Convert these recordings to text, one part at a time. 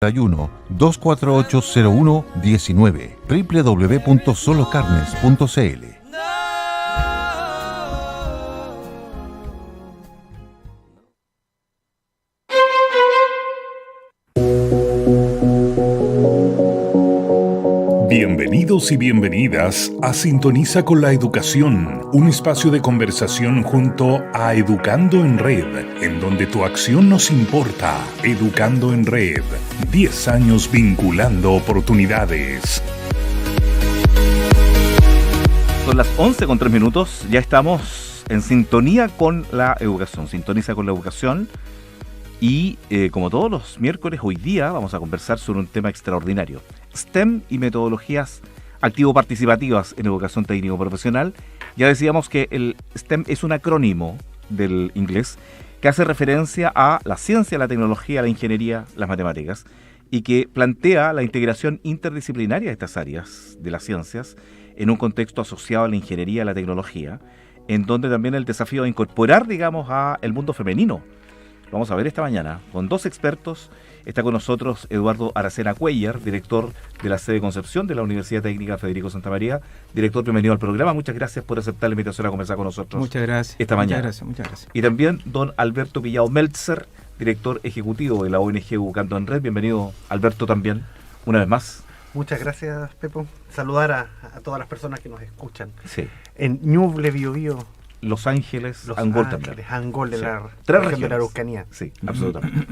248-0119 www.solocarnes.cl. Bienvenidos y bienvenidas a Sintoniza con la Educación, un espacio de conversación junto a Educando en Red, en donde tu acción nos importa. Educando en Red, 10 años vinculando oportunidades. Son las 11:03, ya estamos en sintonía con la educación, Sintoniza con la Educación. Y como todos los miércoles, hoy día vamos a conversar sobre un tema extraordinario: STEM y metodologías activo-participativas en educación técnico-profesional. Ya decíamos que el STEM es un acrónimo del inglés que hace referencia a la ciencia, la tecnología, la ingeniería, las matemáticas, y que plantea la integración interdisciplinaria de estas áreas de las ciencias en un contexto asociado a la ingeniería y la tecnología, en donde también el desafío de incorporar, digamos, a el mundo femenino. Lo vamos a ver esta mañana con dos expertos. Está con nosotros Eduardo Aracena Cuellar, director de la sede Concepción de la Universidad Técnica Federico Santa María. Director, bienvenido al programa. Muchas gracias por aceptar la invitación a conversar con nosotros. Muchas gracias. Esta mañana. Muchas gracias. Y también don Alberto Pillao Meltzer, director ejecutivo de la ONG Educando en Red. Bienvenido, Alberto, también, una vez más. Muchas gracias, Pepo. Saludar a todas las personas que nos escuchan. Sí. En Ñuble, Biobío, Los Ángeles, Los Angol Ángeles, también. Angol de Sí. la Tres región de la regiones. Araucanía. Sí, absolutamente.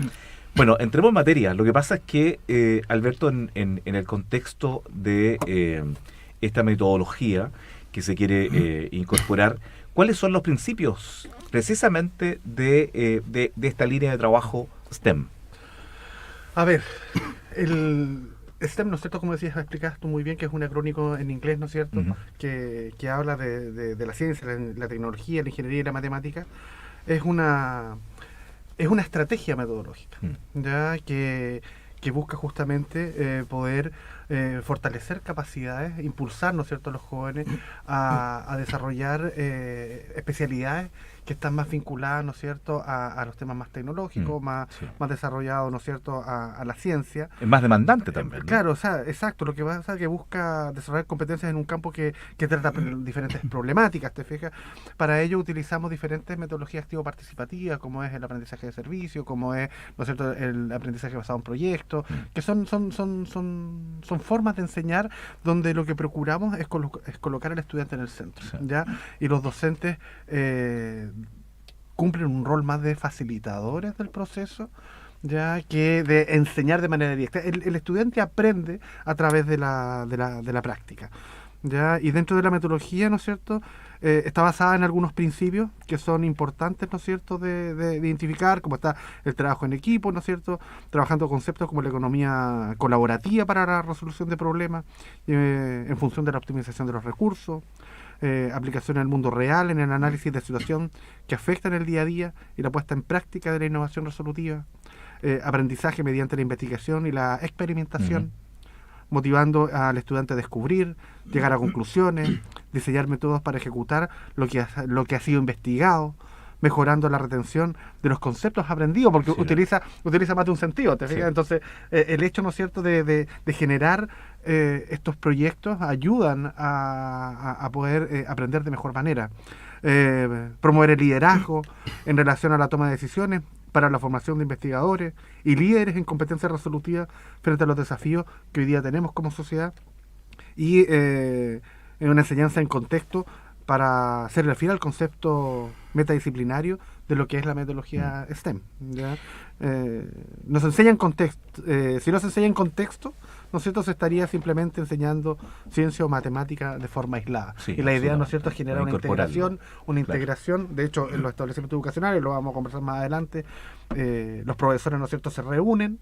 Bueno, entremos en materia. Lo que pasa es que, Alberto, en el contexto de esta metodología que se quiere incorporar, ¿cuáles son los principios precisamente de esta línea de trabajo STEM? A ver, el STEM, ¿no es cierto? Como decías, explicaste tú muy bien, que es un acrónimo en inglés, ¿no es cierto? Uh-huh. Que habla de la ciencia, la tecnología, la ingeniería y la matemática. Es una estrategia metodológica, ya que busca justamente poder fortalecer capacidades, impulsar, ¿no es cierto?, a los jóvenes a desarrollar especialidades que están más vinculadas, ¿no es cierto?, a los temas más tecnológicos, más desarrollados, ¿no es cierto?, a la ciencia. Es más demandante también, ¿no? Claro, o sea, exacto. Lo que pasa es que busca desarrollar competencias en un campo que trata diferentes problemáticas, ¿te fijas? Para ello utilizamos diferentes metodologías activo-participativas, como es el aprendizaje de servicio, como es, ¿no es cierto?, el aprendizaje basado en proyectos, que son formas de enseñar donde lo que procuramos es colocar al estudiante en el centro, ¿ya? Y los docentes cumplen un rol más de facilitadores del proceso, ya que de enseñar de manera directa. El estudiante aprende a través de la práctica, ¿ya? Y dentro de la metodología, ¿no es cierto?, está basada en algunos principios que son importantes, ¿no es cierto?, de identificar, como está el trabajo en equipo, ¿no es cierto?, trabajando conceptos como la economía colaborativa para la resolución de problemas, en función de la optimización de los recursos, aplicación en el mundo real, en el análisis de situación que afectan el día a día y la puesta en práctica de la innovación resolutiva, aprendizaje mediante la investigación y la experimentación, motivando al estudiante a descubrir, llegar a conclusiones, diseñar métodos para ejecutar lo que ha sido investigado, mejorando la retención de los conceptos aprendidos, porque utiliza más de un sentido, ¿te fijas? Sí. Entonces, el hecho, ¿no es cierto?, de generar estos proyectos ayudan a poder aprender de mejor manera. Promover el liderazgo en relación a la toma de decisiones para la formación de investigadores y líderes en competencias resolutivas frente a los desafíos que hoy día tenemos como sociedad, y una enseñanza en contexto para hacerle fin al concepto metadisciplinario de lo que es la metodología STEM, ¿ya? Nos enseña en contexto, si no se enseña en contexto, ¿no es cierto?, se estaría simplemente enseñando ciencia o matemática de forma aislada. Sí, y la idea, ¿no es cierto?, es generar una integración. De hecho, en los establecimientos educacionales, lo vamos a conversar más adelante, los profesores, ¿no es cierto?, se reúnen,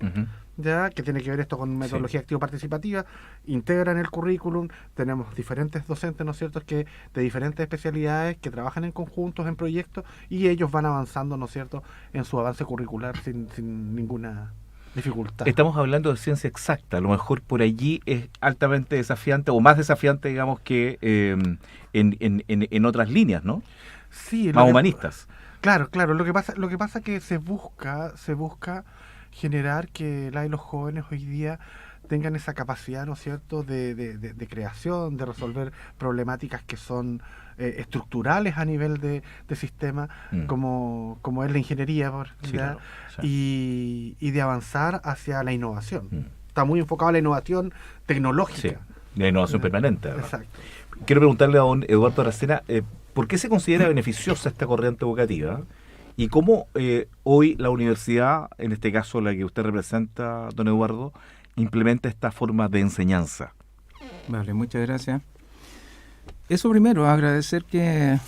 ya que tiene que ver esto con metodología activo-participativa, integran el currículum, tenemos diferentes docentes, ¿no es cierto?, que de diferentes especialidades que trabajan en conjuntos, en proyectos, y ellos van avanzando, ¿no es cierto?, en su avance curricular sin ninguna dificultad. Estamos hablando de ciencia exacta, a lo mejor por allí es altamente desafiante o más desafiante, digamos, que en otras líneas, ¿no? Sí, más humanistas. Claro, lo que pasa es que se busca generar que y los jóvenes hoy día tengan esa capacidad, ¿no es cierto?, de creación, de resolver problemáticas que son estructurales a nivel de sistema, como es la ingeniería, Sí, ¿ya? claro, sí. Y de avanzar hacia la innovación. Está muy enfocado a la innovación tecnológica. Sí, la innovación permanente. ¿Verdad? Exacto. Quiero preguntarle a don Eduardo Aracena, ¿por qué se considera beneficiosa esta corriente educativa? ¿Y cómo hoy la universidad, en este caso la que usted representa, don Eduardo, implementa esta forma de enseñanza? Vale, muchas gracias. Eso primero, agradecer que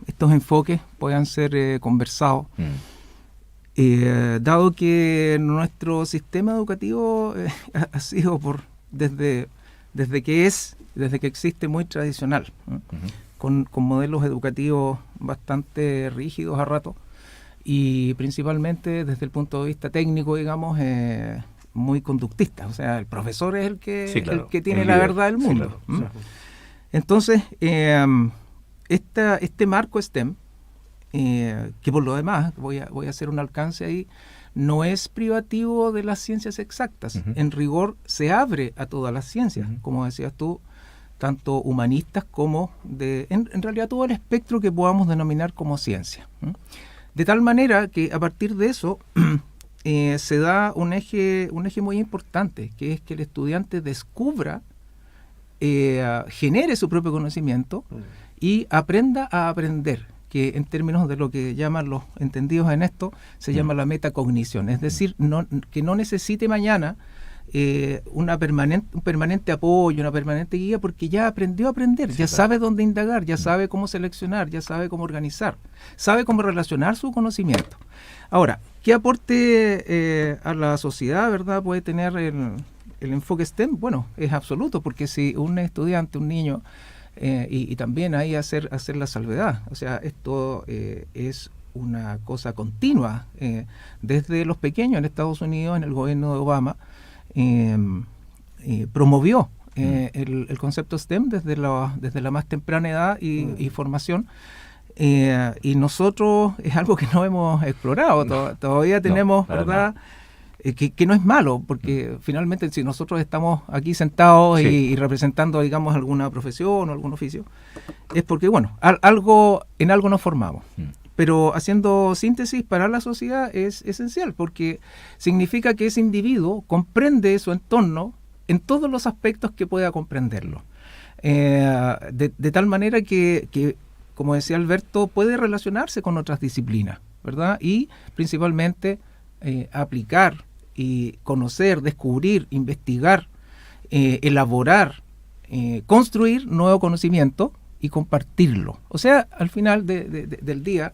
estos enfoques puedan ser conversados, dado que nuestro sistema educativo ha sido desde que existe muy tradicional, con modelos educativos bastante rígidos a rato, y principalmente desde el punto de vista técnico, digamos, muy conductista. O sea, el profesor es el que, sí, claro, el que tiene la verdad del mundo. Sí, claro. Entonces, este marco STEM, que por lo demás, voy a hacer un alcance ahí, no es privativo de las ciencias exactas. En rigor se abre a todas las ciencias, como decías tú, tanto humanistas como en realidad todo el espectro que podamos denominar como ciencia. De tal manera que a partir de eso se da un eje muy importante, que es que el estudiante descubra, genere su propio conocimiento y aprenda a aprender, que en términos de lo que llaman los entendidos en esto, se llama la metacognición, es decir, que no necesite mañana un permanente apoyo, una permanente guía, porque ya aprendió a aprender, ya sabe dónde indagar, ya sabe cómo seleccionar, ya sabe cómo organizar, sabe cómo relacionar su conocimiento. Ahora, ¿qué aporte a la sociedad, verdad, puede tener el enfoque STEM? Bueno, es absoluto, porque si un estudiante, un niño, y también ahí hacer la salvedad, o sea, esto es una cosa continua, desde los pequeños en Estados Unidos, en el gobierno de Obama, promovió el concepto STEM desde la más temprana edad y formación, y nosotros es algo que no hemos explorado, todavía tenemos, ¿verdad?, que no es malo, porque finalmente si nosotros estamos aquí sentados y representando, digamos, alguna profesión o algún oficio, es porque, bueno, en algo nos formamos. Pero haciendo síntesis, para la sociedad es esencial, porque significa que ese individuo comprende su entorno en todos los aspectos que pueda comprenderlo. De tal manera que, como decía Alberto, puede relacionarse con otras disciplinas, ¿verdad? Y principalmente aplicar y conocer, descubrir, investigar, elaborar, construir nuevo conocimiento y compartirlo. O sea, al final del día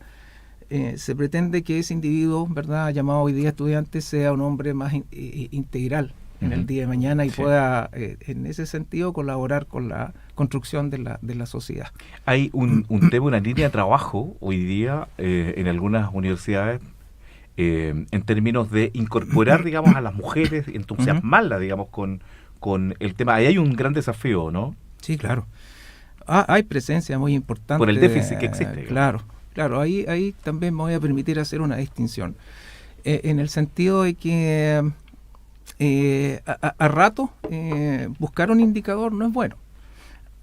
se pretende que ese individuo, ¿verdad?, llamado hoy día estudiante, sea un hombre más integral en el día de mañana y pueda, en ese sentido, colaborar con la construcción de la sociedad. Hay un tema, una línea de trabajo hoy día en algunas universidades, en términos de incorporar, digamos, a las mujeres, entusiasmarlas, digamos, con el tema. Ahí hay un gran desafío, ¿no? Sí, claro. Hay presencia muy importante. Por el déficit que existe. Claro. Ahí también me voy a permitir hacer una distinción. En el sentido de que a rato buscar un indicador no es bueno.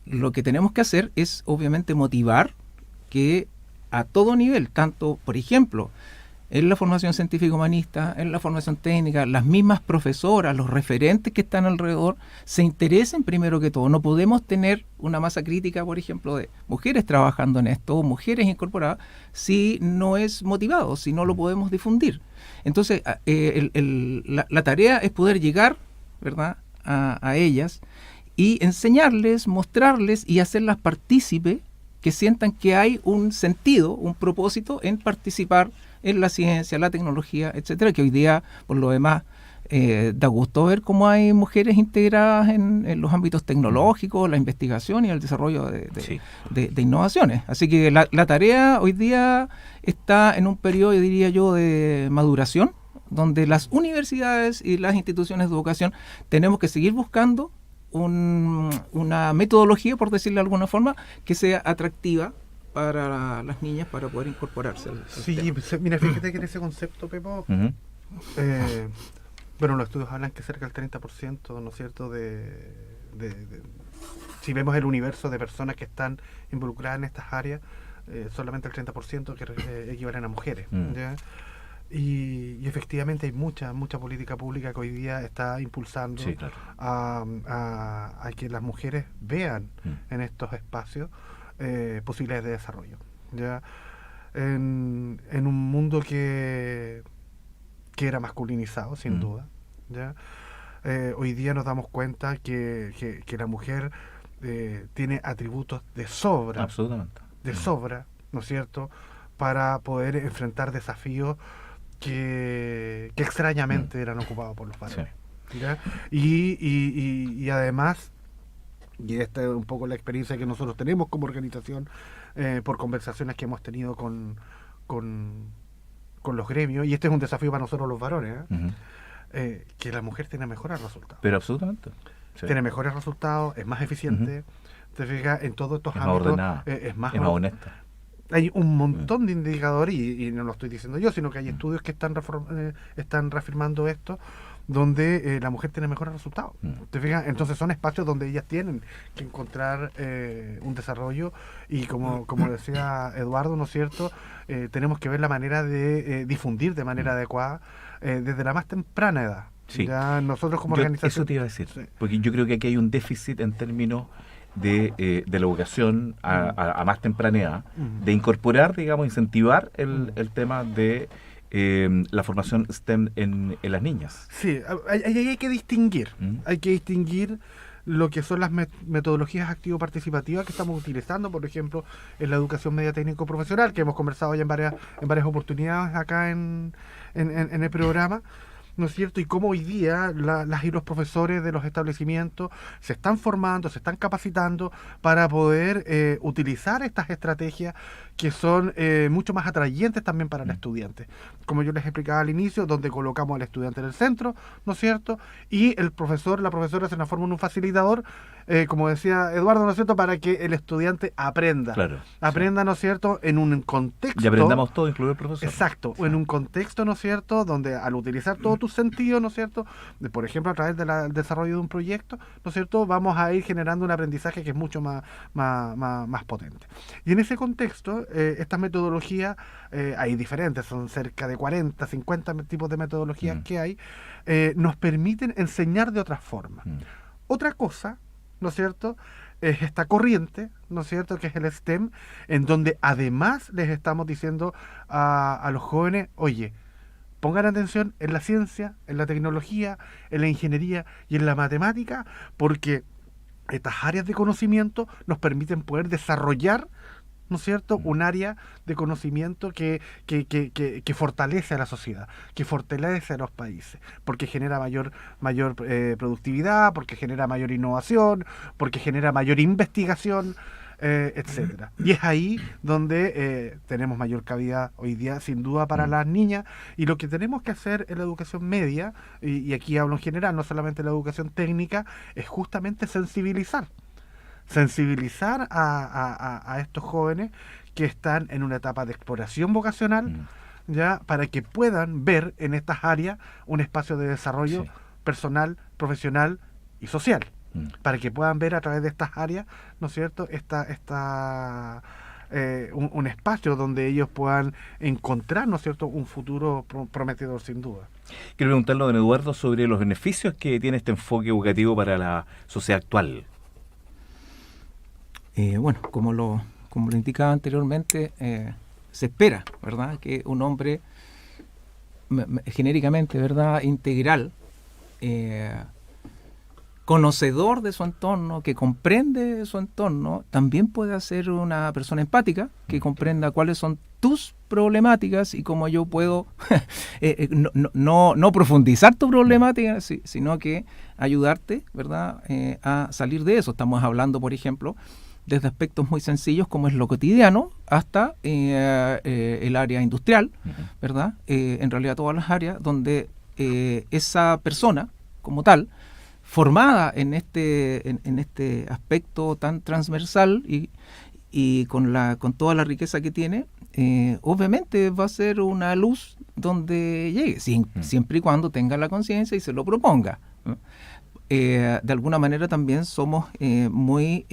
Lo que tenemos que hacer es, obviamente, motivar que a todo nivel, tanto, por ejemplo, en la formación científico-humanista, en la formación técnica, las mismas profesoras, los referentes que están alrededor, se interesen primero que todo. No podemos tener una masa crítica, por ejemplo, de mujeres trabajando en esto, mujeres incorporadas, si no es motivado, si no lo podemos difundir. Entonces, la tarea es poder llegar, ¿verdad?, a ellas y enseñarles, mostrarles y hacerlas partícipe, que sientan que hay un sentido, un propósito en participar en la ciencia, la tecnología, etcétera, que hoy día, por lo demás, da gusto ver cómo hay mujeres integradas en los ámbitos tecnológicos, la investigación y el desarrollo de innovaciones. Así que la tarea hoy día está en un periodo, diría yo, de maduración, donde las universidades y las instituciones de educación tenemos que seguir buscando una metodología, por decirlo de alguna forma, que sea atractiva para las niñas para poder incorporarse al sí, tema. Mira, fíjate que en ese concepto, Pepo, Bueno, los estudios hablan que cerca del 30%, ¿no es cierto?, si vemos el universo de personas que están involucradas en estas áreas, solamente el 30% que equivalen a mujeres. ¿Ya? Y efectivamente hay mucha política pública que hoy día está impulsando Sí, claro. a que las mujeres vean en estos espacios posibilidades de desarrollo. ¿Ya? En un mundo que era masculinizado, sin duda. ¿Ya? Hoy día nos damos cuenta que la mujer tiene atributos de sobra, Absolutamente. ¿no es cierto?, para poder enfrentar desafíos que extrañamente eran ocupados por los varones. ¿Ya? Y además, y esta es un poco la experiencia que nosotros tenemos como organización, por conversaciones que hemos tenido con los gremios, y este es un desafío para nosotros los varones, que la mujer tiene mejores resultados. Pero absolutamente. Sí. Tiene mejores resultados, es más eficiente, te fijas, en todos estos Es ámbitos. más ordenada, Es más honesta. Hay un montón de indicadores, y no lo estoy diciendo yo, sino que hay estudios que están reafirmando esto, donde la mujer tiene mejores resultados. ¿Te fijas? Entonces son espacios donde ellas tienen que encontrar un desarrollo, y como decía Eduardo, ¿no es cierto?, tenemos que ver la manera de difundir de manera adecuada desde la más temprana edad. Sí. Ya nosotros como organización... Eso te iba a decir, Sí. porque yo creo que aquí hay un déficit en términos de la educación a más temprana edad, de incorporar, digamos, incentivar el tema de la formación STEM en las niñas. Sí, hay que distinguir. Hay que distinguir lo que son las metodologías activo-participativas que estamos utilizando, por ejemplo, en la educación media técnico-profesional, que hemos conversado ya en varias oportunidades acá en el programa, ¿no es cierto? Y cómo hoy día las y los profesores de los establecimientos se están formando, se están capacitando para poder utilizar estas estrategias que son mucho más atrayentes también para el estudiante. Como yo les explicaba al inicio, donde colocamos al estudiante en el centro, ¿no es cierto? Y el profesor, la profesora se transforma en un facilitador, como decía Eduardo, ¿no es cierto?, para que el estudiante aprenda. Claro. Aprenda, ¿no es cierto?, en un contexto... Y aprendamos todo, incluido el profesor. Exacto, o en un contexto, ¿no es cierto?, donde al utilizar todos tus sentidos, ¿no es cierto?, por ejemplo, a través del desarrollo de un proyecto, ¿no es cierto?, vamos a ir generando un aprendizaje que es mucho más potente. Y en ese contexto, estas metodologías, hay diferentes, son cerca de 40, 50 tipos de metodologías que hay, nos permiten enseñar de otra forma. Otra cosa, ¿no es cierto?, es esta corriente, ¿no es cierto?, que es el STEM, en donde además les estamos diciendo a los jóvenes, oye, pongan atención en la ciencia, en la tecnología, en la ingeniería y en la matemática, porque estas áreas de conocimiento nos permiten poder desarrollar, ¿no es cierto?, un área de conocimiento que fortalece a la sociedad, que fortalece a los países, porque genera mayor productividad, porque genera mayor innovación, porque genera mayor investigación, etcétera. Y es ahí donde tenemos mayor cabida hoy día, sin duda, para las niñas, y lo que tenemos que hacer en la educación media, y aquí hablo en general, no solamente en la educación técnica, es justamente sensibilizar a estos jóvenes que están en una etapa de exploración vocacional, ya, para que puedan ver en estas áreas un espacio de desarrollo personal, profesional y social, para que puedan ver a través de estas áreas, ¿no es cierto?, un espacio donde ellos puedan encontrar, ¿no es cierto?, un futuro prometedor, sin duda. Quiero preguntarle a don Eduardo sobre los beneficios que tiene este enfoque educativo para la sociedad actual. Bueno, como lo indicaba anteriormente, se espera, ¿verdad?, que un hombre genéricamente, ¿verdad?, integral, conocedor de su entorno, que comprende su entorno, también puede ser una persona empática, que comprenda cuáles son tus problemáticas y cómo yo puedo no profundizar tu problemática, sino que ayudarte, ¿verdad?, a salir de eso. Estamos hablando, por ejemplo, desde aspectos muy sencillos como es lo cotidiano hasta el área industrial, ¿verdad? En realidad todas las áreas donde esa persona como tal, formada en este aspecto tan transversal y con toda la riqueza que tiene, obviamente va a ser una luz donde llegue, siempre y cuando tenga la conciencia y se lo proponga, ¿no? De alguna manera también somos muy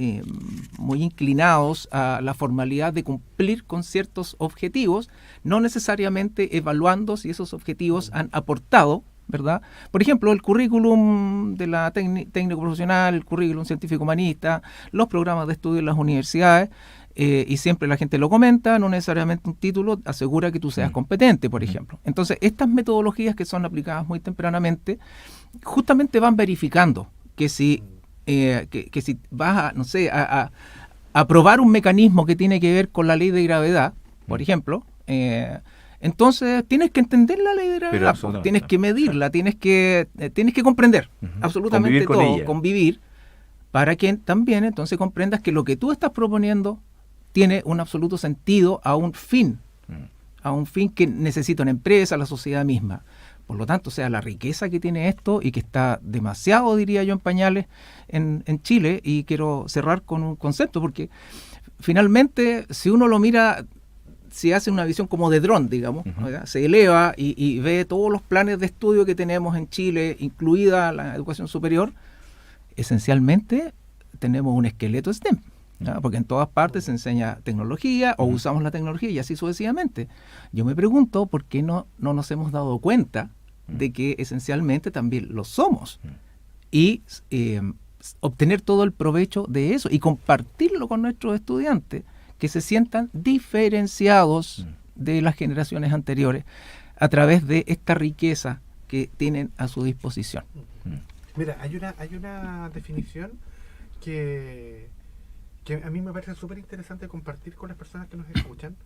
inclinados a la formalidad de cumplir con ciertos objetivos, no necesariamente evaluando si esos objetivos han aportado, ¿verdad? Por ejemplo, el currículum de la técnico profesional, el currículum científico humanista, los programas de estudio en las universidades, y siempre la gente lo comenta, no necesariamente un título asegura que tú seas competente, por ejemplo. Entonces, estas metodologías que son aplicadas muy tempranamente, justamente van verificando que si vas a, no sé, a probar un mecanismo que tiene que ver con la ley de gravedad, por ejemplo, entonces tienes que entender la ley de gravedad, tienes que medirla, tienes que comprender absolutamente todo, convivir, para que también entonces comprendas que lo que tú estás proponiendo tiene un absoluto sentido a un fin que necesita una empresa, la sociedad misma. Por lo tanto, o sea, la riqueza que tiene esto y que está demasiado, diría yo, en pañales en Chile, y quiero cerrar con un concepto, porque finalmente, si uno lo mira, si hace una visión como de dron, digamos, se eleva y ve todos los planes de estudio que tenemos en Chile, incluida la educación superior, esencialmente tenemos un esqueleto STEM. ¿No? Porque en todas partes se enseña tecnología o usamos la tecnología y así sucesivamente. Yo me pregunto por qué no nos hemos dado cuenta de que esencialmente también lo somos, y obtener todo el provecho de eso y compartirlo con nuestros estudiantes, que se sientan diferenciados de las generaciones anteriores a través de esta riqueza que tienen a su disposición. Mira, hay una definición que a mí me parece súper interesante compartir con las personas que nos escuchan,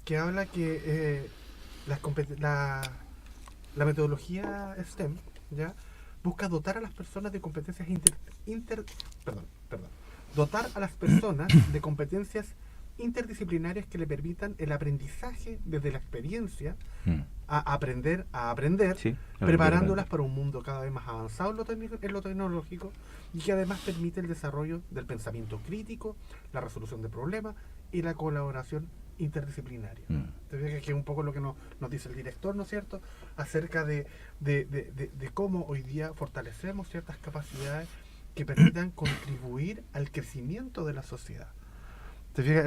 que habla que la metodología STEM, ¿ya?, busca dotar a las personas de competencias dotar a las personas de competencias interdisciplinarias que le permitan el aprendizaje desde la experiencia a aprender, sí, preparándolas para un mundo cada vez más avanzado en lo tecnológico, y que además permite el desarrollo del pensamiento crítico, la resolución de problemas y la colaboración interdisciplinaria. Que es un poco lo que nos dice el director, ¿no es cierto?, acerca de cómo hoy día fortalecemos ciertas capacidades que permitan contribuir al crecimiento de la sociedad. ¿Te fijas?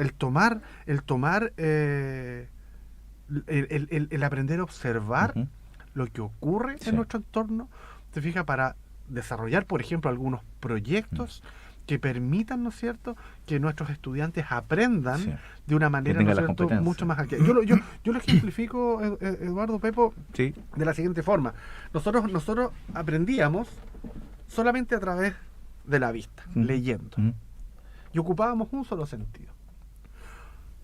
El aprender a observar lo que ocurre en nuestro entorno, ¿te fijas?, para desarrollar, por ejemplo, algunos proyectos que permitan, ¿no es cierto?, que nuestros estudiantes aprendan de una manera, ¿no es cierto?, mucho más accesible. Yo lo ejemplifico, Eduardo, Pepo, de la siguiente forma. Nosotros aprendíamos solamente a través de la vista, leyendo, y ocupábamos un solo sentido.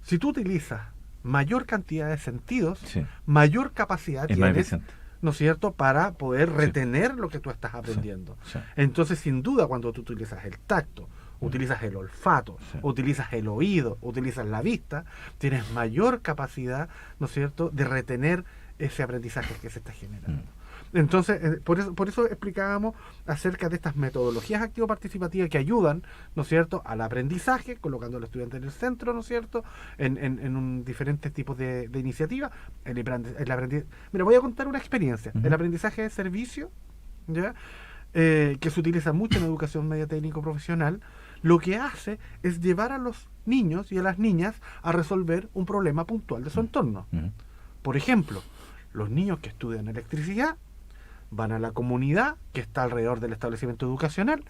Si tú utilizas mayor cantidad de sentidos, mayor capacidad tienes, ¿no es cierto?, para poder retener lo que tú estás aprendiendo. Entonces, sin duda, cuando tú utilizas el tacto, utilizas el olfato, utilizas el oído, utilizas la vista, tienes mayor capacidad, ¿no es cierto?, de retener ese aprendizaje que se está generando. Entonces, por eso explicábamos acerca de estas metodologías activo-participativas que ayudan, ¿no es cierto?, al aprendizaje, colocando al estudiante en el centro, ¿no es cierto?, en diferentes tipos de iniciativas. Mira, voy a contar una experiencia. El aprendizaje de servicio, ¿ya?, que se utiliza mucho en educación media técnico profesional, lo que hace es llevar a los niños y a las niñas a resolver un problema puntual de su entorno. Por ejemplo, los niños que estudian electricidad van a la comunidad que está alrededor del establecimiento educacional,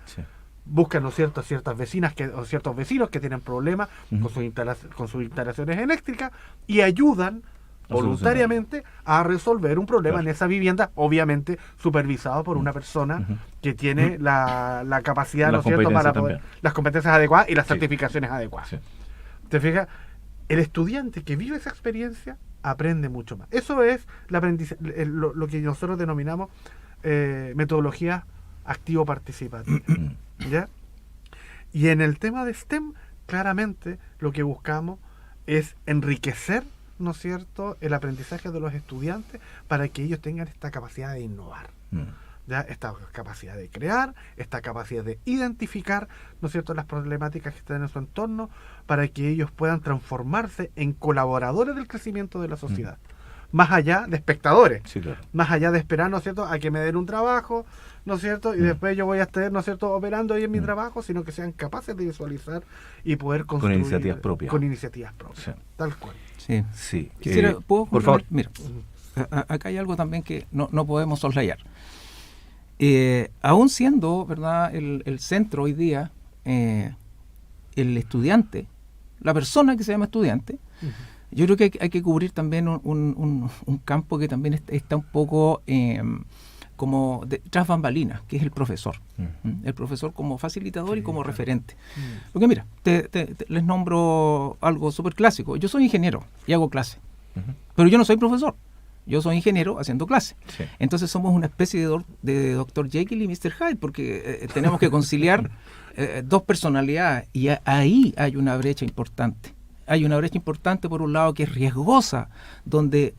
buscan, ¿no es cierto?, ciertas vecinas o ciertos vecinos que tienen problemas con sus instalaciones eléctricas, y ayudan voluntariamente a resolver un problema en esa vivienda, obviamente supervisado por una persona que tiene la capacidad, ¿no es cierto?, para poder, las competencias adecuadas y las certificaciones adecuadas. ¿Te fijas? El estudiante que vive esa experiencia aprende mucho más. Eso es lo que nosotros denominamos metodología activo-participativa. ¿Ya? Y en el tema de STEM, claramente lo que buscamos es enriquecer, ¿no es cierto?, el aprendizaje de los estudiantes para que ellos tengan esta capacidad de innovar. ya esta capacidad de crear, esta capacidad de identificar, ¿no es cierto?, las problemáticas que están en su entorno, para que ellos puedan transformarse en colaboradores del crecimiento de la sociedad. Más allá de espectadores, Sí, claro. más allá de esperar, ¿no es cierto?, a que me den un trabajo, ¿no es cierto?, y después yo voy a estar, ¿no es cierto?, operando ahí en mi trabajo, sino que sean capaces de visualizar y poder construir iniciativas propias. Con iniciativas propias, Sí. tal cual. Sí. Sí. ¿Puedo por favor. Mira, acá hay algo también que no podemos soslayar. Aún siendo, ¿verdad?, el centro hoy día, el estudiante, la persona que se llama estudiante, yo creo que hay que cubrir también un campo que también está un poco como tras bambalinas, que es el profesor. El profesor como facilitador y como referente. Porque mira, les nombro algo súper clásico. Yo soy ingeniero y hago clase, pero yo no soy profesor. Yo soy ingeniero haciendo clase. Sí. Entonces somos una especie de Dr. Jekyll y Mr. Hyde, porque tenemos que conciliar dos personalidades, y ahí hay una brecha importante. Hay una brecha importante, por un lado, que es riesgosa, donde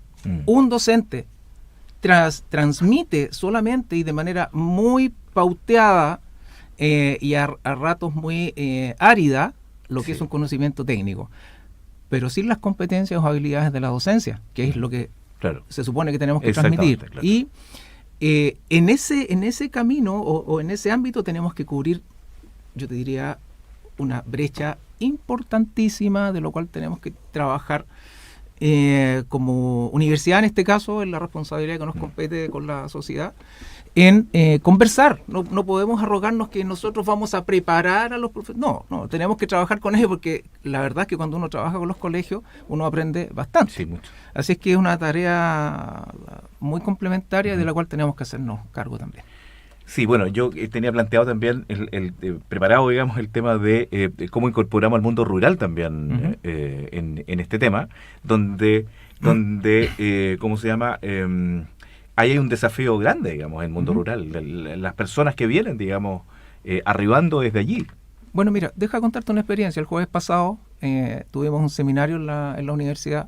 un docente transmite solamente y de manera muy pauteada y a ratos muy árida lo que es un conocimiento técnico, pero sin las competencias o habilidades de la docencia, que es lo que se supone que tenemos que transmitir. Claro. Y en ese camino o en ese ámbito tenemos que cubrir, yo te diría, una brecha importantísima, de lo cual tenemos que trabajar como universidad, en este caso, en la responsabilidad que nos compete con la sociedad, en conversar. No podemos arrogarnos que nosotros vamos a preparar a los profesores. No, tenemos que trabajar con ellos, porque la verdad es que cuando uno trabaja con los colegios, uno aprende bastante. Sí, mucho. Así es que es una tarea muy complementaria, de la cual tenemos que hacernos cargo también. Sí, bueno, yo tenía planteado también, preparado, digamos, el tema de cómo incorporamos al mundo rural también en este tema, donde ¿cómo se llama? Ahí hay un desafío grande, digamos, en el mundo rural. Las personas que vienen, digamos, arribando desde allí. Bueno, mira, deja contarte una experiencia. El jueves pasado tuvimos un seminario en la universidad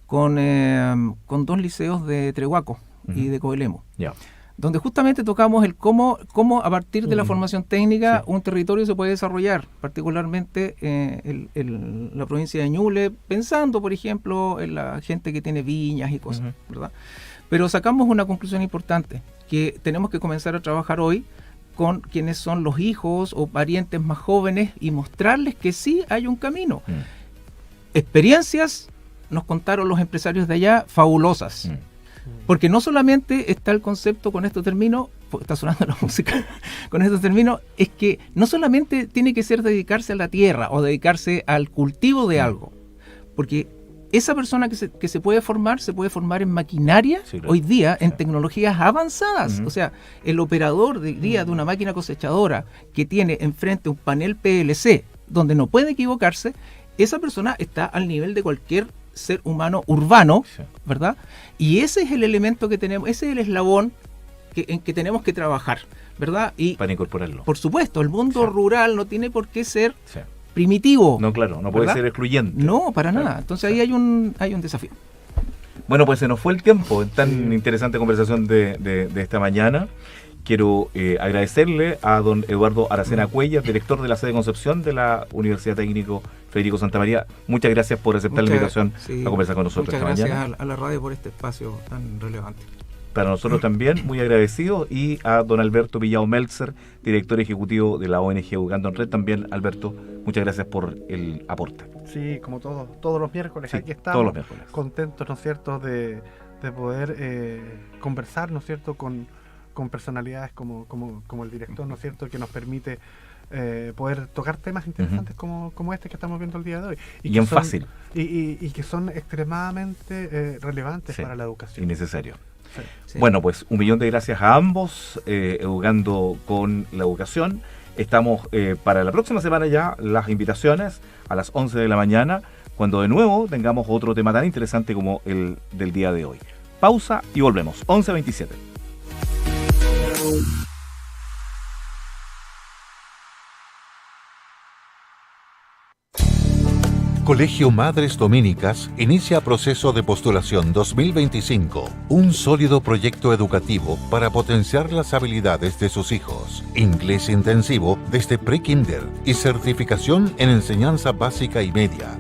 con 2 liceos de Trehuaco y de Coelemo. Ya. Donde justamente tocamos el cómo a partir de la formación técnica un territorio se puede desarrollar, particularmente en la provincia de Ñuble, pensando, por ejemplo, en la gente que tiene viñas y cosas, ¿verdad? Pero sacamos una conclusión importante, que tenemos que comenzar a trabajar hoy con quienes son los hijos o parientes más jóvenes y mostrarles que sí hay un camino. Experiencias, nos contaron los empresarios de allá, fabulosas. Porque no solamente está el concepto, con esto termino, está sonando la música, con esto termino, es que no solamente tiene que ser dedicarse a la tierra o dedicarse al cultivo de algo, porque esa persona que se puede formar en maquinaria, hoy día, en tecnologías avanzadas. O sea, el operador de una máquina cosechadora que tiene enfrente un panel PLC donde no puede equivocarse, esa persona está al nivel de cualquier ser humano urbano, ¿verdad? Y ese es el elemento que tenemos, ese es el eslabón en que tenemos que trabajar, ¿verdad? Y para incorporarlo. Por supuesto, el mundo rural no tiene por qué ser primitivo. No, claro, no puede ser excluyente. No, para nada. Entonces ahí hay un desafío. Bueno, pues se nos fue el tiempo en tan interesante conversación de esta mañana. Quiero agradecerle a don Eduardo Aracena Cuellar, director de la sede de Concepción de la Universidad Técnico Federico Santa María. Muchas gracias por aceptar la invitación a conversar con nosotros esta mañana. Muchas gracias a la radio por este espacio tan relevante. Para nosotros también, muy agradecidos. Y a don Alberto Villao Meltzer, director ejecutivo de la ONG Educando en Red. También, Alberto, muchas gracias por el aporte. Sí, como todos los miércoles, aquí estamos. Todos los miércoles. Contentos, ¿no es cierto?, de poder conversar, ¿no es cierto?, con personalidades como el director, ¿no es cierto?, que nos permite poder tocar temas interesantes como este que estamos viendo el día de hoy. Y en fácil. Y que son extremadamente relevantes para la educación. Y necesarios. Sí. Bueno, pues 1.000.000 de gracias a ambos, Educando con la Educación. Estamos para la próxima semana ya las invitaciones a las 11 de la mañana, cuando de nuevo tengamos otro tema tan interesante como el del día de hoy. Pausa y volvemos. 11:27. Colegio Madres Dominicas inicia proceso de postulación 2025, un sólido proyecto educativo para potenciar las habilidades de sus hijos. Inglés intensivo desde pre-kinder y certificación en enseñanza básica y media.